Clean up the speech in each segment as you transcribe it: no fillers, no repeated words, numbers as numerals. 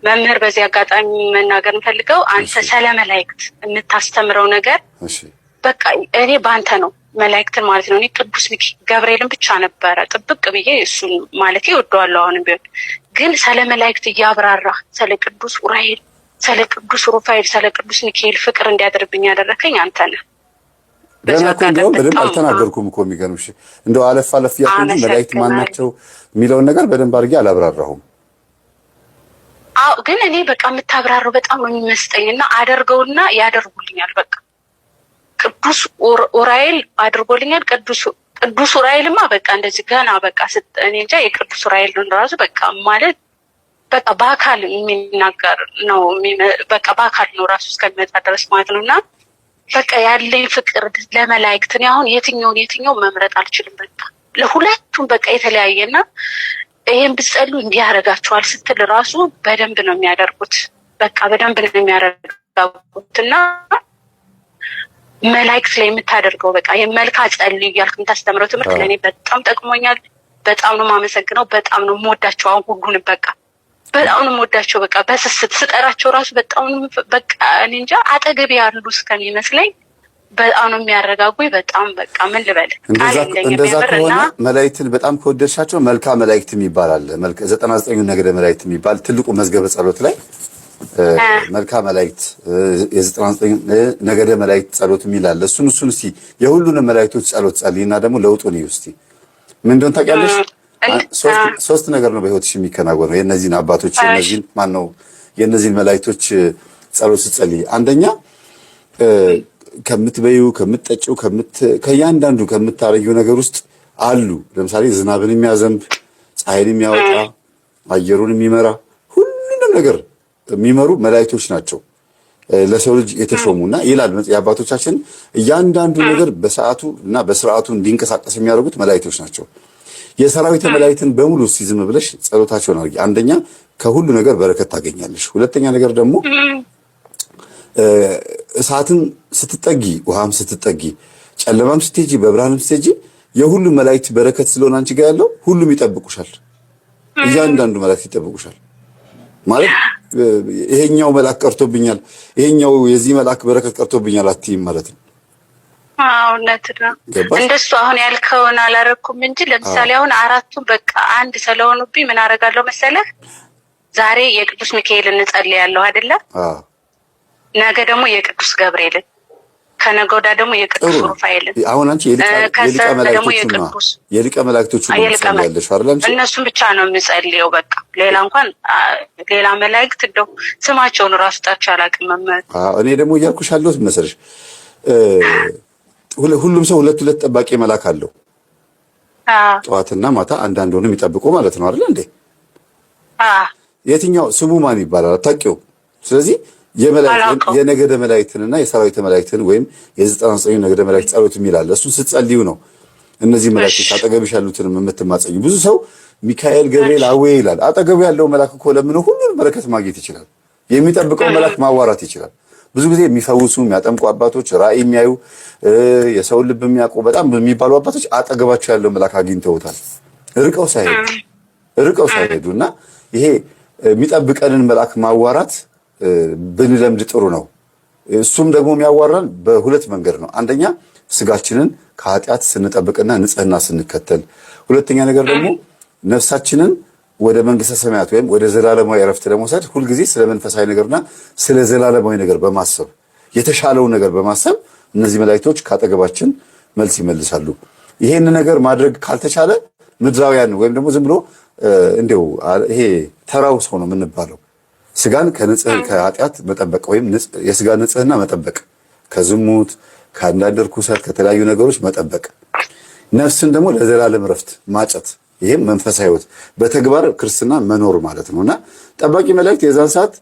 መምህር በዚህ አጋጣሚ መናገር እንፈልገው አንተ ስለ መላእክት የምታስተምረው ነገር በቃ እኔ ባንተ ነው መላእክትን ማለት ነው። እኔ ቅዱስ ገብርኤልን ብቻ ነበረ ጥብቅ ብዬ እሱን ማለት ይወደዋለሁ። አሁንም ቢሆን ግን ስለ መላእክት እያብራራ ስለ ቅዱስ ኡራኤል፣ ስለ ቅዱስ ሩፋኤል፣ ስለ ቅዱስ ሚካኤል ፍቅር እንዲያደርብኝ ያደረከኝ አንተ ነህ። ገና እኮ እንደው በደንብ አልተናገርኩም እኮ የሚገርምሽ እንደው አለፍ አለፍ ያልኩኝ መላእክት ማናቸው የሚለውን ነገር በደንብ አድርጌ አላብራራሁም። አዎ ግን እኔ በቃ የምታብራራው በጣም ነው የሚመስጠኝና አደርገውና ያደርጉልኛል። በቃ ቅዱስ ኡራኤል አድርጎልኛል። ቅዱስ ኡራኤልማ በቃ እንደዚህ ገና በቃ እኔ እንጃ የቅዱስ ኡራኤልን ራሱ በቃ ማለት በቃ በአካል የሚናገር ነው። በቃ በአካል ነው ራሱ እስከሚመጣ ድረስ ማለት ነውና በቃ ያለኝ ፍቅር ለመላእክት ነው። አሁን የትኛው መምረጥ አልችልም። በቃ ለሁለቱም በቃ የተለያየና ይሄን ብትጸሉ እንዲያረጋቸዋል ስትል ራሱ በደንብ ነው የሚያደርጉት። በቃ በደንብ ነው የሚያደርጉትና መላእክት ላይ የምታደርገው በቃ የመልካ ጸልዩ እያልክ የምታስተምረው ትምህርት ለእኔ በጣም ጠቅሞኛል። በጣም ነው የማመሰግነው። በጣም ነው የምወዳቸው። አሁን ሁሉንም በቃ በጣም ነው የምወዳቸው። በቃ በስስት ስጠራቸው ራሱ በጣም በቃ እኔ እንጃ አጠገቤ ያሉ እስከሚመስለኝ በጣም ነው የሚያረጋጉኝ። በጣም በቃ ምን ልበል። እንደዛ ከሆነ መላእክትን በጣም ከወደድሻቸው መልካ መላእክት የሚባል አለ። 99 ነገደ መላእክት የሚባል ትልቁ መዝገበ ጸሎት ላይ መልካ መላእክት የ99 ነገደ መላእክት ጸሎት የሚል አለ። እሱን እስቲ የሁሉንም መላእክቶች ጸሎት ጸልይና ደግሞ ለውጡን ይዩ እስቲ። ምን እንደሆነ ታውቂያለሽ? ሶስት ነገር ነው በህይወትሽ የሚከናወነው። የነዚህን አባቶች የነዚህን መላእክቶች ጸሎት ስትጸልይ አንደኛ ከምትበዩ ከምትጠጪው ከእያንዳንዱ ከምታረጊው ነገር ውስጥ አሉ። ለምሳሌ ዝናብን የሚያዘንብ ፀሐይን የሚያወጣ አየሩን የሚመራ ሁሉንም ነገር የሚመሩ መላእክቶች ናቸው ለሰው ልጅ የተሾሙና ይላል የአባቶቻችን እያንዳንዱ ነገር በሰዓቱ እና በስርዓቱ እንዲንቀሳቀስ የሚያደርጉት መላእክቶች ናቸው። የሰራዊት መላእክትን በሙሉ ሲዝም ብለሽ ጸሎታቸውን አድርጊ። አንደኛ ከሁሉ ነገር በረከት ታገኛለሽ። ሁለተኛ ነገር ደግሞ እሳትን ስትጠጊ፣ ውሃም ስትጠጊ፣ ጨለማም ስትሄጂ፣ በብርሃንም ስትሄጂ የሁሉ መላእክት በረከት ስለሆነ አንቺ ጋር ያለው ሁሉም ይጠብቁሻል። እያንዳንዱ መላእክት ይጠብቁሻል ማለት ይሄኛው መልአክ ቀርቶብኛል፣ ይሄኛው የዚህ መልአክ በረከት ቀርቶብኛል አትይም ማለት ነው። እውነት ነው። እንደሱ አሁን ያልከውን አላረኩም እንጂ ለምሳሌ አሁን አራቱም በቃ አንድ ስለሆኑብኝ ምን አደርጋለሁ መሰለህ? ዛሬ የቅዱስ ሚካኤልን እንጸልያለሁ አይደለ? ነገ ደግሞ የቅዱስ ገብርኤልን፣ ከነገ ወዲያ ደግሞ የቅዱስ ሩፋኤልን። አሁን አንቺ የሊቀ መላእክቶቹ ያለሽ አይደል? እነሱን ብቻ ነው የምጸልየው። በቃ ሌላ እንኳን ሌላ መላእክት እንደው ስማቸውን ራሱ ጠርቼ አላውቅም። እኔ ደግሞ እያልኩሽ ያለሁት መሰለሽ ሁሉም ሰው ሁለት ጠባቂ መልአክ አለው። ጠዋትና ማታ አንዳንድ ሆነው የሚጠብቁ ማለት ነው አይደል እንዴ? የትኛው ስሙ ማን ይባላል አታውቂውም። ስለዚህ የነገደ መላእክትንና የሰራዊት መላእክትን ወይም የ99 ነገደ መላእክት ጸሎት የሚላል እሱን ስትጸልዩ ነው እነዚህ መላእክት አጠገብሽ ያሉትን የምትማጸኙ። ብዙ ሰው ሚካኤል ገብርኤል አዌ ይላል። አጠገቡ ያለው መልአክ እኮ ለምን ሁሉን በረከት ማግኘት ይችላል። የሚጠብቀው መልአክ ማዋራት ይችላል። ብዙ ጊዜ የሚፈውሱ የሚያጠምቁ አባቶች፣ ራእይ የሚያዩ የሰው ልብ የሚያውቁ በጣም የሚባሉ አባቶች አጠገባቸው ያለው መልአክ አግኝተውታል ርቀው ሳይሄዱና ይሄ የሚጠብቀንን መልአክ ማዋራት ብንለምድ ጥሩ ነው። እሱም ደግሞ የሚያዋራን በሁለት መንገድ ነው። አንደኛ ስጋችንን ከኃጢአት ስንጠብቅና ንጽህና ስንከተል፣ ሁለተኛ ነገር ደግሞ ነፍሳችንን ወደ መንግስተ ሰማያት ወይም ወደ ዘላለማዊ ዕረፍት ለመውሰድ ሁልጊዜ ስለ መንፈሳዊ ነገርና ስለ ዘላለማዊ ነገር በማሰብ የተሻለው ነገር በማሰብ እነዚህ መላእክቶች ካጠገባችን መልስ ይመልሳሉ። ይሄን ነገር ማድረግ ካልተቻለ ምድራውያን ወይም ደግሞ ዝም ብሎ እንደው ይሄ ተራው ሰው ነው የምንባለው። ስጋን ከኃጢአት መጠበቅ ወይም የስጋ ንጽህና መጠበቅ፣ ከዝሙት ከአንዳንድ ርኩሰት ከተለያዩ ነገሮች መጠበቅ፣ ነፍስን ደግሞ ለዘላለም ዕረፍት ማጨት፣ ይሄም መንፈሳዊ ሕይወት በተግባር ክርስትና መኖር ማለት ነውና ጠባቂ መላእክት የዛን ሰዓት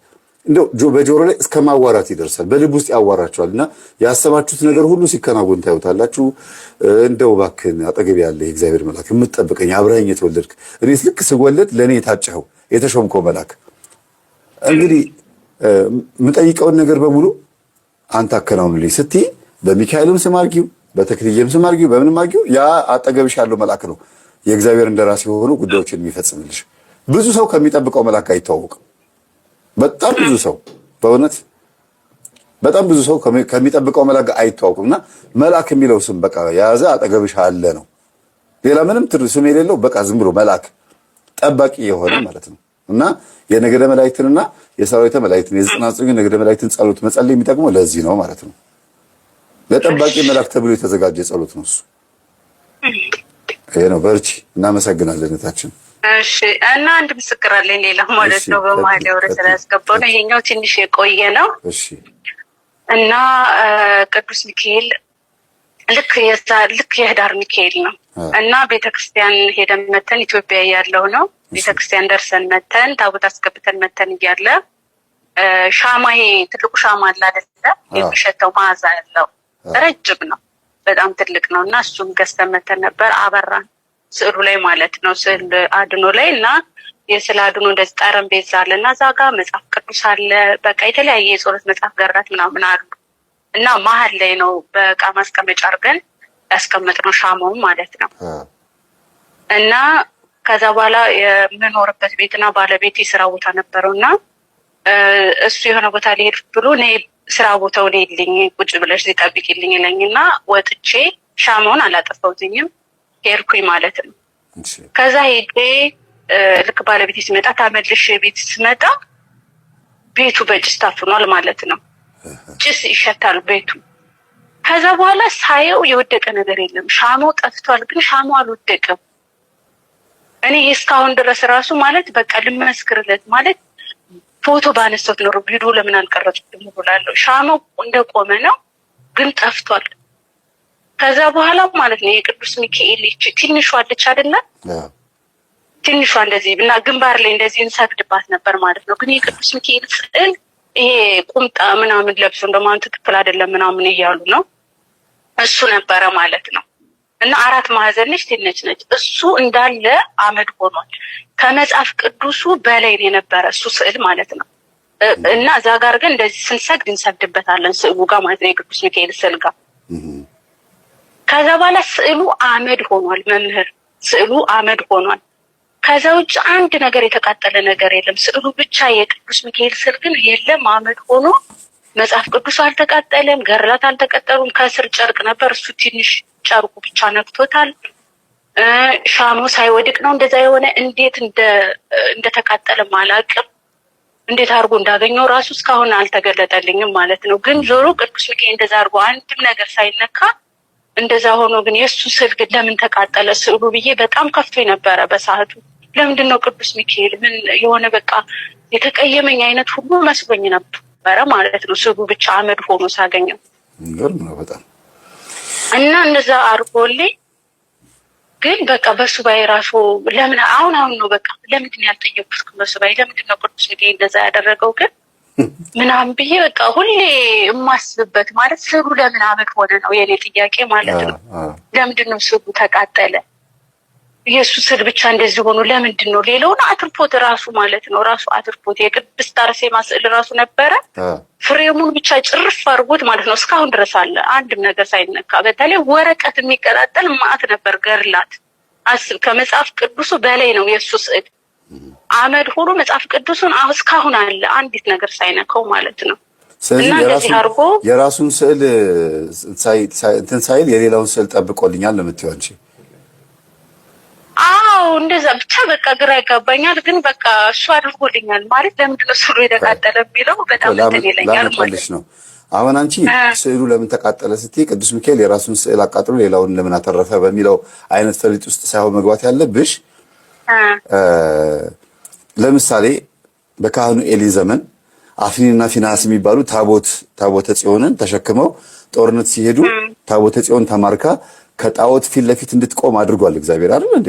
እንደው በጆሮ ላይ እስከ ማዋራት ይደርሳል። በልብ ውስጥ ያዋራቸዋልና ያሰባችሁት ነገር ሁሉ ሲከናወን ታዩታላችሁ። እንደው እባክህን አጠገብ ያለ የእግዚአብሔር መልአክ የምትጠብቀኝ አብረኸኝ የተወለድክ እኔስ ልክ ስወለድ ለእኔ የታጨኸው የተሾምከው መልአክ እንግዲህ የምጠይቀውን ነገር በሙሉ አንተ አከናውንልኝ ስትይ በሚካኤልም ስም አድርጊው፣ በተክልዬም ስም አድርጊው፣ በምንም አድርጊው ያ አጠገብሽ ያለው መልአክ ነው የእግዚአብሔር እንደራሴ ሆኖ ጉዳዮችን የሚፈጽምልሽ። ብዙ ሰው ከሚጠብቀው መልአክ አይተዋወቅም። በጣም ብዙ ሰው በእውነት በጣም ብዙ ሰው ከሚጠብቀው መልአክ አይተዋወቅም። እና መልአክ የሚለው ስም በቃ የያዘ አጠገብሽ አለ ነው። ሌላ ምንም ስም የሌለው በቃ ዝም ብሎ መልአክ ጠባቂ የሆነ ማለት ነው። እና የነገደ መላእክትንና የሰራዊተ መላእክትን የ99 ነገደ መላእክትን ጸሎት መጸለይ የሚጠቅመው ለዚህ ነው ማለት ነው። ለጠባቂ መልአክ ተብሎ የተዘጋጀ ጸሎት ነው እሱ። ይሄ ነው። በርቺ። እናመሰግናለን እህታችን። እሺ። እና አንድ ምስክር አለኝ ሌላ ማለት ነው። በመሀል ወረ ስላስገባው ነው። ይሄኛው ትንሽ የቆየ ነው። እሺ። እና ቅዱስ ሚካኤል ልክ የህዳር ሚካኤል ነው። እና ቤተክርስቲያን ሄደን መተን ኢትዮጵያ ያለው ነው። ቤተክርስቲያን ደርሰን መተን ታቦት አስገብተን መተን እያለ ሻማ፣ ይሄ ትልቁ ሻማ አለ አይደለ? የሚሸተው መዓዛ ያለው ረጅም ነው፣ በጣም ትልቅ ነው። እና እሱም ገዝተን መተን ነበር። አበራን ስዕሉ ላይ ማለት ነው፣ ስዕል አድኖ ላይ። እና የስዕል አድኖ እንደዚህ ጠረጴዛ አለ እና እዛ ጋር መጽሐፍ ቅዱስ አለ። በቃ የተለያየ የጸሎት መጽሐፍ ገራት ምናምን አሉ። እና መሀል ላይ ነው በእቃ ማስቀመጫ አድርገን ያስቀመጥነው ሻማውን ማለት ነው። እና ከዛ በኋላ የምኖርበት ቤትና ባለቤት የስራ ቦታ ነበረው እና እሱ የሆነ ቦታ ሊሄድ ብሎ እኔ ስራ ቦታው ሄድልኝ ቁጭ ብለሽ ሊጠብቂልኝ ይለኝ እና ወጥቼ ሻማውን አላጠፋሁትኝም ሄድኩኝ ማለት ነው። ከዛ ሄጄ ልክ ባለቤት ሲመጣ ታመልሽ ቤት ስመጣ ቤቱ በጭስ ታፍኗል ማለት ነው። ጭስ ይሸታል ቤቱ። ከዛ በኋላ ሳየው የወደቀ ነገር የለም። ሻማው ጠፍቷል፣ ግን ሻማው አልወደቀም። እኔ እስካሁን ድረስ ራሱ ማለት በቃ ልመስክርለት ማለት ፎቶ ባነሳሁት ኖሮ ቪዲዮ ለምን አልቀረጽኩትም ብላለሁ። ሻማው እንደቆመ ነው፣ ግን ጠፍቷል። ከዛ በኋላ ማለት ነው የቅዱስ ሚካኤል ትንሿ አለች አይደለ? ትንሿ እንደዚህ እና ግንባር ላይ እንደዚህ እንሰግድባት ነበር ማለት ነው። ግን የቅዱስ ሚካኤል ስዕል ይሄ ቁምጣ ምናምን ለብሶ እንደማን ትክክል አይደለም ምናምን እያሉ ነው። እሱ ነበረ ማለት ነው። እና 4 ማዕዘን ነች፣ ትንሽ ነች። እሱ እንዳለ አመድ ሆኗል። ከመጽሐፍ ቅዱሱ በላይ ነው የነበረ እሱ ስዕል ማለት ነው። እና እዛ ጋር ግን እንደዚህ ስንሰግድ እንሰግድበታለን ስዕሉ ጋር ማለት ነው፣ የቅዱስ ሚካኤል ስዕል ጋር። ከዛ በኋላ ስዕሉ አመድ ሆኗል። መምህር ስዕሉ አመድ ሆኗል። ከዛ ውጭ አንድ ነገር የተቃጠለ ነገር የለም። ስዕሉ ብቻ የቅዱስ ሚካኤል ስዕል ግን የለም፣ አመድ ሆኖ። መጽሐፍ ቅዱስ አልተቃጠለም፣ ገርላት አልተቀጠሉም። ከስር ጨርቅ ነበር፣ እሱ ትንሽ ጨርቁ ብቻ ነክቶታል። ሻማው ሳይወድቅ ነው እንደዛ የሆነ። እንዴት እንደተቃጠለም አላውቅም። እንዴት አድርጎ እንዳገኘው ራሱ እስካሁን አልተገለጠልኝም ማለት ነው። ግን ዞሮ ቅዱስ ሚካኤል እንደዛ አድርጎ አንድም ነገር ሳይነካ እንደዛ ሆኖ ግን የእሱ ስዕል ግን ለምን ተቃጠለ ስዕሉ ብዬ በጣም ከፍቶ ነበረ በሰዓቱ። ለምንድን ነው ቅዱስ ሚካኤል ምን የሆነ በቃ የተቀየመኝ አይነት ሁሉ መስሎኝ ነበረ ማለት ነው። ስዕሉ ብቻ አመድ ሆኖ ሳገኘው ነው በጣም እና እንደዛ አድርጎልኝ ግን በቃ በሱባኤ ራሱ ለምን አሁን ነው በቃ ለምንድን ነው ያልጠየኩት? በሱባኤ ለምንድን ነው ቅዱስ ሚካኤል እንደዛ ያደረገው ግን ምናምን ብዬ በቃ ሁሌ የማስብበት ማለት ስዕሉ ለምን አመድ ሆነ ነው የኔ ጥያቄ ማለት ነው። ለምንድን ነው ስዕሉ ተቃጠለ? የእሱ ስዕል ብቻ እንደዚህ ሆኖ ለምንድን ነው? ሌላውን አትርፎት ራሱ ማለት ነው ራሱ አትርፎት የቅድስት አርሴማ ስዕል ራሱ ነበረ። ፍሬሙን ብቻ ጭርፍ አድርጎት ማለት ነው እስካሁን ድረስ አለ፣ አንድም ነገር ሳይነካ። በተለይ ወረቀት የሚቀጣጠል ማዕት ነበር ገርላት። አስብ፣ ከመጽሐፍ ቅዱሱ በላይ ነው የእሱ ስዕል። አመድ ሆኖ መጽሐፍ ቅዱሱን እስካሁን አለ፣ አንዲት ነገር ሳይነካው ማለት ነው። ስለዚህ የራሱን ስዕል እንትን ሳይል የሌላውን ስዕል ጠብቆልኛል ነው የምትይው አንቺ? አዎ እንደዛ ብቻ በቃ ግራ ይጋባኛል። ግን በቃ እሱ አድርጎልኛል ማለት ለምንድን ነው ስዕሉ የተቃጠለ የሚለው በጣም እንትን ይለኛል ማለት ነው። አሁን አንቺ ስዕሉ ለምን ተቃጠለ ስትይ ቅዱስ ሚካኤል የራሱን ስዕል አቃጥሎ ሌላውን ለምን አተረፈ በሚለው አይነት ፈሊጥ ውስጥ ሳይሆን መግባት ያለብሽ ለምሳሌ በካህኑ ኤሊ ዘመን አፍኒንና ፊናስ የሚባሉ ታቦተ ጽዮንን ተሸክመው ጦርነት ሲሄዱ ታቦተ ጽዮን ተማርካ ከጣዖት ፊት ለፊት እንድትቆም አድርጓል እግዚአብሔር አይደል እንዴ?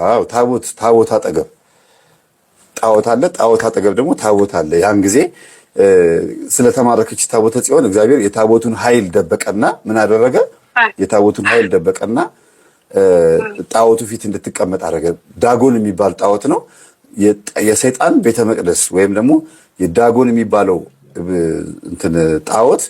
አዎ ታቦት አጠገብ ጣዖት አለ፣ ጣዖት አጠገብ ደግሞ ታቦት አለ። ያን ጊዜ ስለተማረከች ታቦተ ጽዮን እግዚአብሔር የታቦቱን ኃይል ደበቀና ምን አደረገ? የታቦቱን ኃይል ደበቀና ጣዖቱ ፊት እንድትቀመጥ አደረገ። ዳጎን የሚባል ጣዖት ነው። የሰይጣን ቤተ መቅደስ ወይም ደግሞ የዳጎን የሚባለው እንትን ጣዖት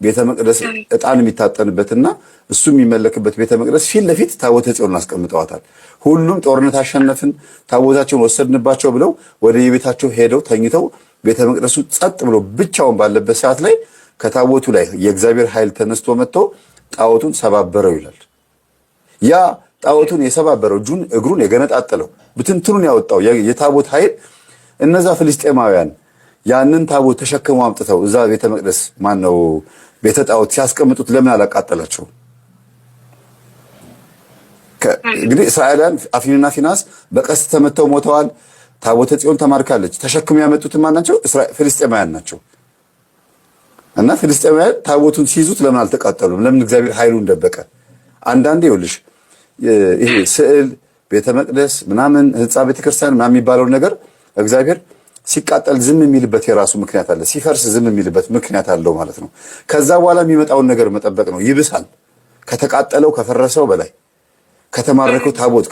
ቤተ መቅደስ ዕጣን የሚታጠንበትና እሱ የሚመለክበት ቤተ መቅደስ ፊት ለፊት ታቦተ ጽዮን አስቀምጠዋታል። ሁሉም ጦርነት አሸነፍን፣ ታቦታቸውን ወሰድንባቸው ብለው ወደ የቤታቸው ሄደው ተኝተው ቤተ መቅደሱ ጸጥ ብሎ ብቻውን ባለበት ሰዓት ላይ ከታቦቱ ላይ የእግዚአብሔር ኃይል ተነስቶ መጥቶ ጣዖቱን ሰባበረው ይላል። ያ ጣዖቱን የሰባበረው እግሩን የገነጣጠለው ብትንትኑን ያወጣው የታቦት ኃይል እነዛ ፍልስጤማውያን ያንን ታቦት ተሸክመው አምጥተው እዛ ቤተ መቅደስ ማነው ቤተ ጣዖት ሲያስቀምጡት ለምን አላቃጠላቸው? እንግዲህ እስራኤላውያን አፍኒንና ፊናስ በቀስት ተመተው ሞተዋል። ታቦተ ጽዮን ተማርካለች። ተሸክመው ያመጡት ማን ናቸው? ፍልስጤማውያን ናቸው። እና ፍልስጤማውያን ታቦቱን ሲይዙት ለምን አልተቃጠሉም? ለምን እግዚአብሔር ኃይሉን ደበቀ? አንዳንዴ ይኸውልሽ ይሄ ስዕል ቤተ መቅደስ ምናምን ህንጻ ቤተክርስቲያን ምናምን የሚባለው ነገር እግዚአብሔር ሲቃጠል ዝም የሚልበት የራሱ ምክንያት አለ። ሲፈርስ ዝም የሚልበት ምክንያት አለው ማለት ነው። ከዛ በኋላ የሚመጣውን ነገር መጠበቅ ነው። ይብሳል። ከተቃጠለው ከፈረሰው በላይ ከተማረከው ታቦት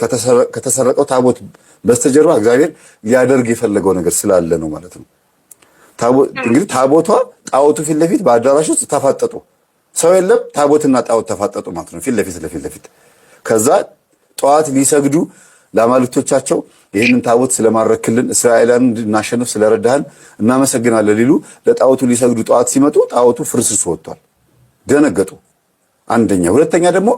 ከተሰረቀው ታቦት በስተጀርባ እግዚአብሔር ሊያደርግ የፈለገው ነገር ስላለ ነው ማለት ነው። እንግዲህ ታቦቷ ጣዖቱ ፊት ለፊት በአዳራሽ ውስጥ ተፋጠጡ። ሰው የለም፣ ታቦትና ጣዖት ተፋጠጡ ማለት ነው ፊት ለፊት። ከዛ ጠዋት ሊሰግዱ ለአማልክቶቻቸው ይህንን ታቦት ስለማረክልን እስራኤላውያን እንድናሸንፍ ስለረዳህን እናመሰግናለን ሊሉ ለጣዖቱ ሊሰግዱ ጠዋት ሲመጡ ጣዖቱ ፍርስርሶ ወጥቷል። ደነገጡ። አንደኛ። ሁለተኛ ደግሞ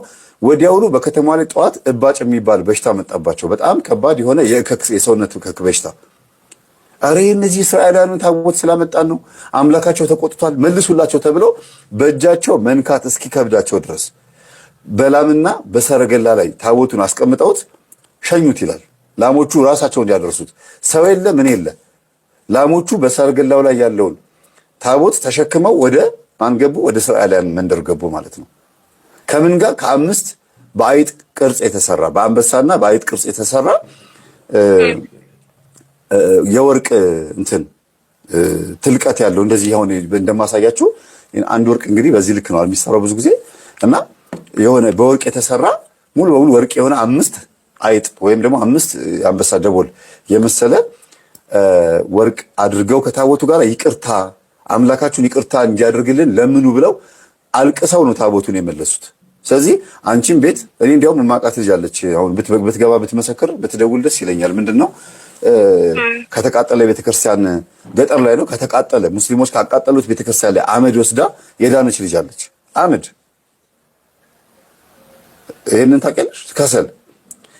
ወዲያውኑ በከተማዋ ላይ ጠዋት እባጭ የሚባል በሽታ መጣባቸው። በጣም ከባድ የሆነ የሰውነት እከክ በሽታ። አረ እነዚህ እስራኤላውያን ታቦት ስላመጣን ነው አምላካቸው ተቆጥቷል መልሱላቸው ተብለው በእጃቸው መንካት እስኪከብዳቸው ድረስ በላምና በሰረገላ ላይ ታቦቱን አስቀምጠውት ሸኙት ይላል። ላሞቹ ራሳቸው እንዲያደርሱት ሰው የለ ምን የለ። ላሞቹ በሰረገላው ላይ ያለውን ታቦት ተሸክመው ወደ ማን ገቡ? ወደ እስራኤላውያን መንደር ገቡ ማለት ነው። ከምን ጋር? ከአምስት በአይጥ ቅርጽ የተሰራ በአንበሳና በአይጥ ቅርጽ የተሰራ የወርቅ እንትን ትልቀት ያለው እንደዚህ አሁን እንደማሳያችሁ አንድ ወርቅ እንግዲህ በዚህ ልክ ነው የሚሰራው ብዙ ጊዜ እና የሆነ በወርቅ የተሰራ ሙሉ በሙሉ ወርቅ የሆነ አምስት አይጥ ወይም ደግሞ አምስት አንበሳ ደቦል የመሰለ ወርቅ አድርገው ከታቦቱ ጋር ይቅርታ አምላካችሁን ይቅርታ እንዲያደርግልን ለምኑ ብለው አልቅሰው ነው ታቦቱን የመለሱት። ስለዚህ አንቺም ቤት እኔ እንዲያውም ማቃት ልጅ አለች። አሁን ብትገባ ብትመሰክር ብትደውል ደስ ይለኛል። ምንድነው ከተቃጠለ ቤተክርስቲያን ገጠር ላይ ነው ከተቃጠለ ሙስሊሞች ካቃጠሉት ቤተክርስቲያን ላይ አመድ ወስዳ የዳነች ልጅ አለች። አመድ ይሄንን ታውቂያለሽ? ከሰል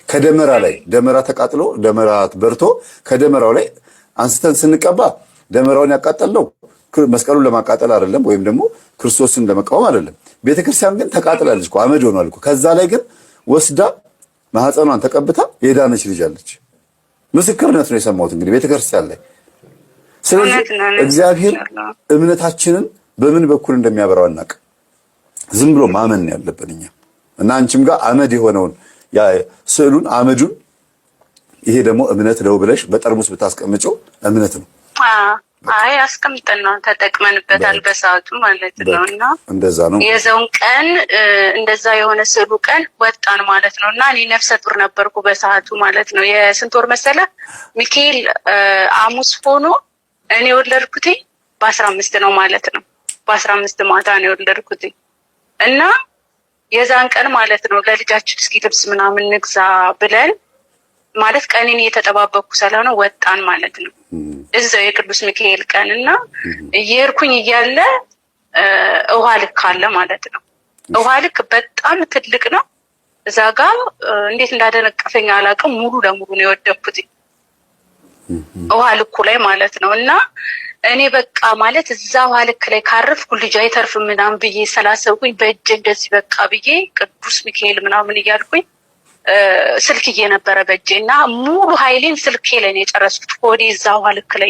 ከደመራ ላይ ደመራ ተቃጥሎ ደመራ በርቶ ከደመራው ላይ አንስተን ስንቀባ ደመራውን ያቃጠልነው መስቀሉን ለማቃጠል አይደለም፣ ወይም ደግሞ ክርስቶስን ለመቃወም አይደለም። ቤተክርስቲያን ግን ተቃጥላለች እኮ አመድ ሆኗል እኮ። ከዛ ላይ ግን ወስዳ ማህፀኗን ተቀብታ የዳነች ልጅ አለች። ምስክርነት ነው የሰማሁት እንግዲህ ቤተክርስቲያን ላይ። ስለዚህ እግዚአብሔር እምነታችንን በምን በኩል እንደሚያበራው አናውቅ። ዝም ብሎ ማመን ያለብን እኛ እና አንቺም ጋር አመድ የሆነውን ያ ስዕሉን አመዱን ይሄ ደግሞ እምነት ነው ብለሽ በጠርሙስ ብታስቀምጪው እምነት ነው። አይ አስቀምጠን ነው ተጠቅመንበታል በሰዓቱ ማለት ነው። እና እንደዛ ነው የዘውን ቀን እንደዛ የሆነ ስዕሉ ቀን ወጣን ማለት ነው። እና እኔ ነፍሰ ጡር ነበርኩ በሰዓቱ ማለት ነው። የስንት ወር መሰለ ሚካኤል ሐሙስ ሆኖ እኔ ወለድኩት በ15 ነው ማለት ነው። በ15 ማታ ነው የወለድኩት እና የዛን ቀን ማለት ነው ለልጃችን እስኪ ልብስ ምናምን ንግዛ ብለን ማለት ቀኔን እየተጠባበቅኩ ስለሆነ ወጣን ማለት ነው። እዛው የቅዱስ ሚካኤል ቀንና እየሄድኩኝ እያለ ውሃ ልክ አለ ማለት ነው። ውሃ ልክ በጣም ትልቅ ነው። እዛ ጋር እንዴት እንዳደነቀፈኝ አላውቅም። ሙሉ ለሙሉ ነው የወደኩት ውሃ ልኩ ላይ ማለት ነው። እና እኔ በቃ ማለት እዛ ውሃ ልክ ላይ ካረፍኩ ልጅ አይተርፍም ምናምን ብዬ ስላሰብኩኝ በእጄ እንደዚህ በቃ ብዬ ቅዱስ ሚካኤል ምናምን እያልኩኝ ስልክ እየነበረ በእጄ እና ሙሉ ኃይሌን ስልኬ ላይ ነው የጨረስኩት። ሆዴ እዛ ውሃ ልክ ላይ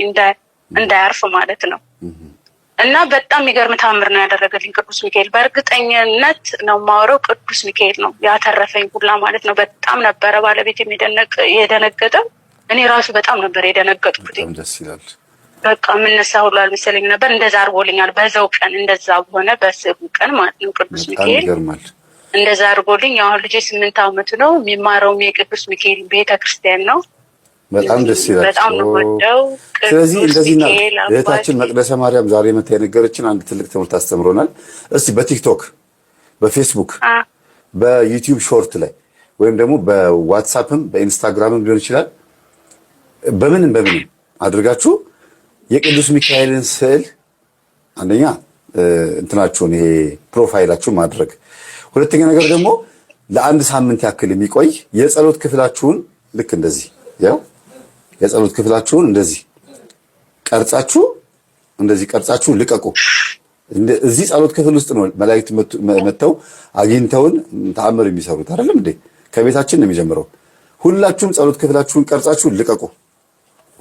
እንዳያርፍ ማለት ነው። እና በጣም የሚገርም ታምር ነው ያደረገልኝ ቅዱስ ሚካኤል። በእርግጠኝነት ነው የማወራው ቅዱስ ሚካኤል ነው ያተረፈኝ ሁላ ማለት ነው። በጣም ነበረ ባለቤት የደነገጠው። እኔ ራሱ በጣም ነበር የደነገጥኩት። ደስ ይላል። በቃ የምነሳ ሁሉ አልመሰለኝ ነበር። እንደዛ አድርጎልኛል። በዛው ቀን እንደዛ ሆነ በስቡ ቀን ማለት ነው ቅዱስ ሚካኤል እንደዛ አድርጎልኝ። አሁን ልጄ 8 ዓመቱ ነው። የሚማረውም የቅዱስ ሚካኤል ቤተክርስቲያን ነው። በጣም ደስ ይላል። በጣም ነው ወደው። ስለዚህ እንደዚህና እህታችን መቅደሰ ማርያም ዛሬ መታ የነገረችን አንድ ትልቅ ትምህርት አስተምሮናል። እስቲ በቲክቶክ፣ በፌስቡክ፣ በዩቲዩብ ሾርት ላይ ወይም ደግሞ በዋትሳፕም በኢንስታግራምም ሊሆን ይችላል በምንም አድርጋችሁ የቅዱስ ሚካኤልን ስዕል አንደኛ እንትናችሁን ይሄ ፕሮፋይላችሁን ማድረግ፣ ሁለተኛ ነገር ደግሞ ለአንድ ሳምንት ያክል የሚቆይ የጸሎት ክፍላችሁን ልክ እንደዚህ ያው የጸሎት ክፍላችሁን እንደዚህ ቀርጻችሁ ልቀቁ። እዚህ ጸሎት ክፍል ውስጥ ነው መላእክት መጥተው አግኝተውን ተአምር የሚሰሩት አይደለም እንዴ? ከቤታችን ነው የሚጀምረው። ሁላችሁም ጸሎት ክፍላችሁን ቀርጻችሁ ልቀቁ።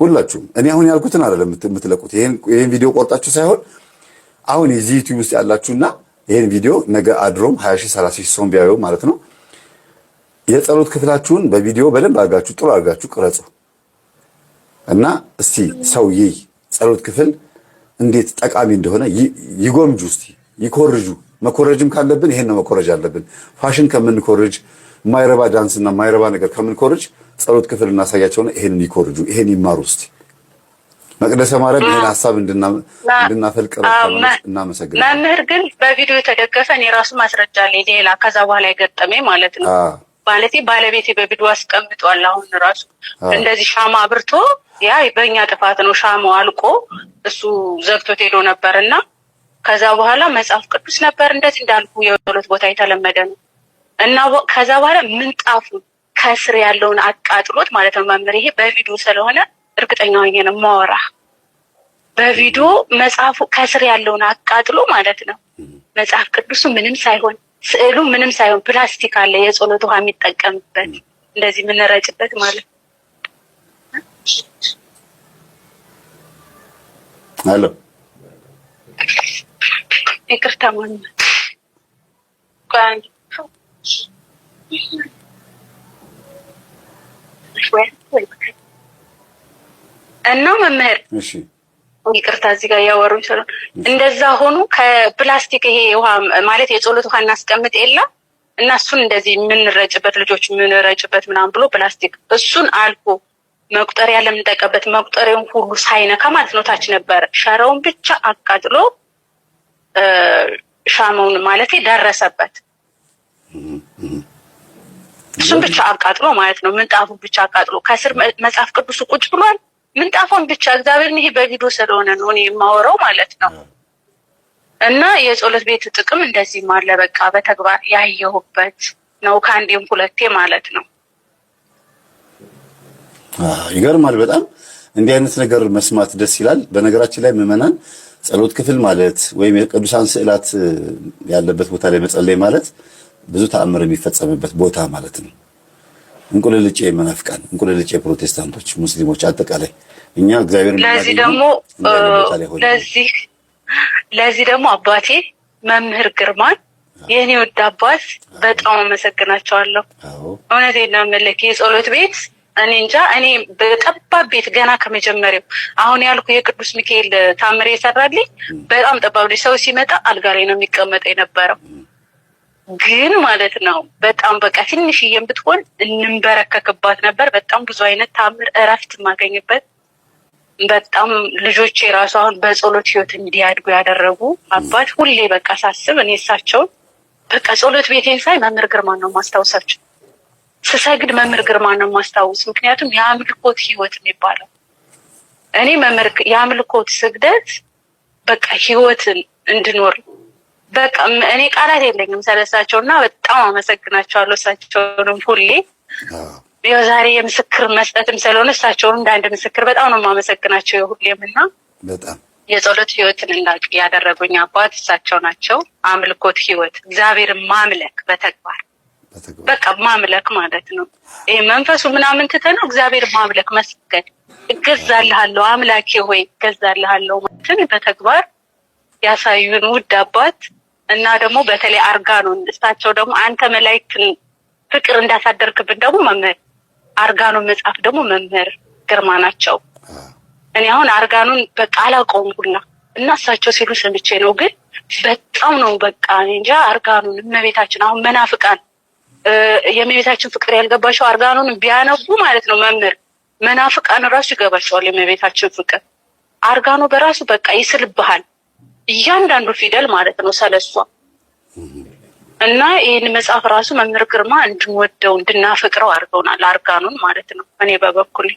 ሁላችሁም እኔ አሁን ያልኩትን አይደለም የምትለቁት። ይሄን ቪዲዮ ቆርጣችሁ ሳይሆን አሁን የዚህ ዩቲዩብ ውስጥ ያላችሁና ይሄን ቪዲዮ ነገ አድሮም 20 ሺህ 30 ሺህ ሰው ቢያየው ማለት ነው የጸሎት ክፍላችሁን በቪዲዮ በደንብ አድርጋችሁ ጥሩ አድርጋችሁ ቅረጹ እና እስቲ ሰው ይይ ጸሎት ክፍል እንዴት ጠቃሚ እንደሆነ ይጎምጁ፣ እስቲ ይኮርጁ። መኮረጅም ካለብን ይሄን ነው መኮረጅ አለብን። ፋሽን ከምንኮርጅ ማይረባ ዳንስና ማይረባ ነገር ከምንኮርጅ ጸሎት ክፍል እናሳያቸውና ይሄን ይኮርጁ፣ ይሄን ይማሩ። እስቲ መቅደሰ ማርያም ይሄን ሐሳብ እንድናፈልቅ እናመሰግናለን። መምህር ግን በቪዲዮ የተደገፈ እኔ ራሱ ማስረጃ አለኝ ሌላ ከዛ በኋላ የገጠመኝ ማለት ነው። ማለቴ ባለቤቴ በቪዲዮ አስቀምጧል። አሁን ራሱ እንደዚህ ሻማ አብርቶ ያ በእኛ ጥፋት ነው ሻማው አልቆ እሱ ዘግቶት ሄዶ ነበርና ከዛ በኋላ መጽሐፍ ቅዱስ ነበር እንደዚህ እንዳልኩ የጸሎት ቦታ የተለመደ ነው እና ከዛ በኋላ ምንጣፉ ከስር ያለውን አቃጥሎት ማለት ነው። መምህር ይሄ በቪዲዮ ስለሆነ እርግጠኛ ሆኜ ነው የማወራ። በቪዲዮ መጽሐፉ ከስር ያለውን አቃጥሎ ማለት ነው። መጽሐፍ ቅዱሱ ምንም ሳይሆን ስዕሉ ምንም ሳይሆን ፕላስቲክ አለ የጸሎት ውሃ የሚጠቀምበት እንደዚህ የምንረጭበት ማለት ነው። አሎ ይቅርታ ማለት እና መምህር እሺ ይቅርታ እዚህ ጋር ያወሩኝ ስለሆነ እንደዛ ሆኖ ከፕላስቲክ ይሄ ውሃ ማለት የጸሎት ውሃ እናስቀምጥ የለ እና እሱን እንደዚህ የምንረጭበት ልጆች የምንረጭበት ምናምን ብሎ ፕላስቲክ እሱን አልፎ መቁጠሪያ ለምንጠቀበት መቁጠሪያውን ሁሉ ሳይነካ ማለት ነው ታች ነበር ሸራውን ብቻ አቃጥሎ ሻማውን ማለት ደረሰበት። እሱን ብቻ አቃጥሎ ማለት ነው ምንጣፉን ብቻ አቃጥሎ ከስር መጽሐፍ ቅዱስ ቁጭ ብሏል። ምንጣፉን ብቻ እግዚአብሔርን ይሄ በቪዲዮ ስለሆነ ነው እኔ የማወራው ማለት ነው። እና የጸሎት ቤት ጥቅም እንደዚህ ማለ በቃ በተግባር ያየሁበት ነው ከአንዴም ሁለቴ ማለት ነው። ይገርማል በጣም እንዲህ አይነት ነገር መስማት ደስ ይላል። በነገራችን ላይ ምዕመናን ጸሎት ክፍል ማለት ወይም የቅዱሳን ስዕላት ያለበት ቦታ ላይ መጸለይ ማለት ብዙ ተአምር የሚፈጸምበት ቦታ ማለት ነው። እንቁልልጬ መናፍቃን፣ እንቁልልጬ ፕሮቴስታንቶች፣ ሙስሊሞች አጠቃላይ እኛ እግዚአብሔር ለዚህ ደግሞ አባቴ መምህር ግርማን የኔ ወድ አባት በጣም አመሰግናቸዋለሁ። እውነቴን ነው የምልህ የጸሎት ቤት እኔ እንጃ እኔ በጠባብ ቤት ገና ከመጀመሪያው አሁን ያልኩ የቅዱስ ሚካኤል ታምር የሰራልኝ በጣም ጠባብ ልጅ ሰው ሲመጣ አልጋ ላይ ነው የሚቀመጠው የነበረው። ግን ማለት ነው በጣም በቃ ትንሽዬም ብትሆን እንንበረከክባት ነበር። በጣም ብዙ አይነት ታምር እረፍት የማገኝበት በጣም ልጆቼ ራሱ አሁን በጸሎት ህይወት እንዲያድጉ ያደረጉ አባት ሁሌ በቃ ሳስብ እኔ እሳቸውን በቃ ጸሎት ቤቴን ሳይ መምህር ግርማን ነው ማስታወሳቸው። ስሰግድ መምህር ግርማን ነው ማስታወስ። ምክንያቱም የአምልኮት ህይወት የሚባለው እኔ መምህር የአምልኮት ስግደት በቃ ህይወትን እንድኖር በቃ እኔ ቃላት የለኝም ስለሳቸውና በጣም አመሰግናቸዋለሁ። እሳቸውንም ሁሌ የዛሬ የምስክር መስጠትም ስለሆነ እሳቸውን እንደ አንድ ምስክር በጣም ነው የማመሰግናቸው የሁሌምና በጣም የጸሎት ህይወትን እንዳውቅ ያደረጉኝ አባት እሳቸው ናቸው። አምልኮት ህይወት እግዚአብሔርን ማምለክ በተግባር በቃ ማምለክ ማለት ነው። ይሄ መንፈሱ ምናምን ትተነው እግዚአብሔር ማምለክ መስገድ እገዛልሃለሁ አምላኬ ሆይ እገዛልሃለሁ ማለት በተግባር ያሳዩን ውድ አባት እና ደግሞ በተለይ አርጋኖን እሳቸው ደግሞ አንተ መላእክትን ፍቅር እንዳሳደርክብን ደግሞ መምህር አርጋኖን መጽሐፍ ደግሞ መምህር ግርማ ናቸው። እኔ አሁን አርጋኖን በቃ አላውቀውም ሁላ እና እሳቸው ሲሉ ሰምቼ ነው። ግን በጣም ነው በቃ እንጃ አርጋኖን እመቤታችን አሁን መናፍቃን የእመቤታችን ፍቅር ያልገባቸው አርጋኖን ቢያነቡ ማለት ነው መምህር መናፍቃን ራሱ ይገባቸዋል የእመቤታችን ፍቅር። አርጋኖ በራሱ በቃ ይስልብሃል እያንዳንዱ ፊደል ማለት ነው ስለሷ። እና ይህን መጽሐፍ ራሱ መምህር ግርማ እንድንወደው እንድናፈቅረው አድርገውናል፣ አርጋኖን ማለት ነው። እኔ በበኩሌ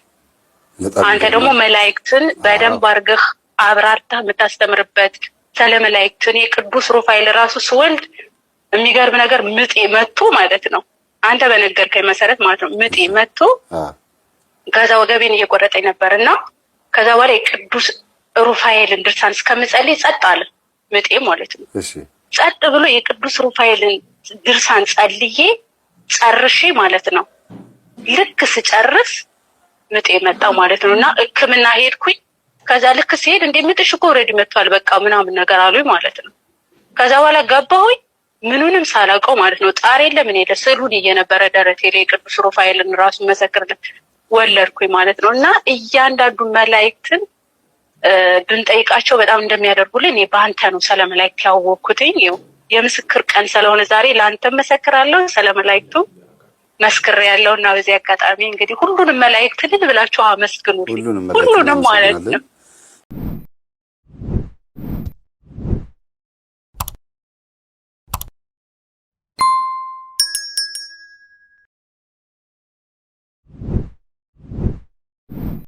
አንተ ደግሞ መላእክትን በደንብ አድርገህ አብራርተህ የምታስተምርበት ስለ መላእክትን የቅዱስ ሩፋኤል ራሱ ስወልድ የሚገርም ነገር ምጤ መጥቶ ማለት ነው አንተ በነገርከኝ መሰረት ማለት ነው ምጤ መጥቶ ከዛ ወገቤን እየቆረጠኝ ነበርና ከዛ በኋላ የቅዱስ ሩፋኤልን ድርሳን እስከምጸልይ ጸጥ አለ ምጤ ማለት ነው። እሺ ጸጥ ብሎ የቅዱስ ሩፋኤልን ድርሳን ጸልዬ ጨርሼ ማለት ነው ልክ ስጨርስ ምጤ መጣው ማለት ነው። እና ሕክምና ሄድኩኝ። ከዛ ልክ ሲሄድ እንደምጥሽ እኮ ኦልሬዲ መጥቷል በቃ ምናምን ነገር አሉኝ ማለት ነው። ከዛ በኋላ ገባሁኝ ምኑንም ሳላውቀው ማለት ነው። ጣር የለም ምን የለ ስዕሉን እየነበረ ደረቴ ላይ ቅዱስ ሩፋኤልን ራሱ መሰክርለት ወለድኩኝ ማለት ነው። እና እያንዳንዱ መላእክትን ብንጠይቃቸው በጣም እንደሚያደርጉልን እኔ በአንተ ነው ስለ መላእክት ያወቅኩትኝ። የምስክር ቀን ስለሆነ ዛሬ ለአንተ መሰክራለሁ፣ ስለ መላእክቱ መስክር ያለውና በዚህ አጋጣሚ እንግዲህ ሁሉንም መላእክት ልል ብላችሁ አመስግኑልኝ። ሁሉንም ማለት ነው።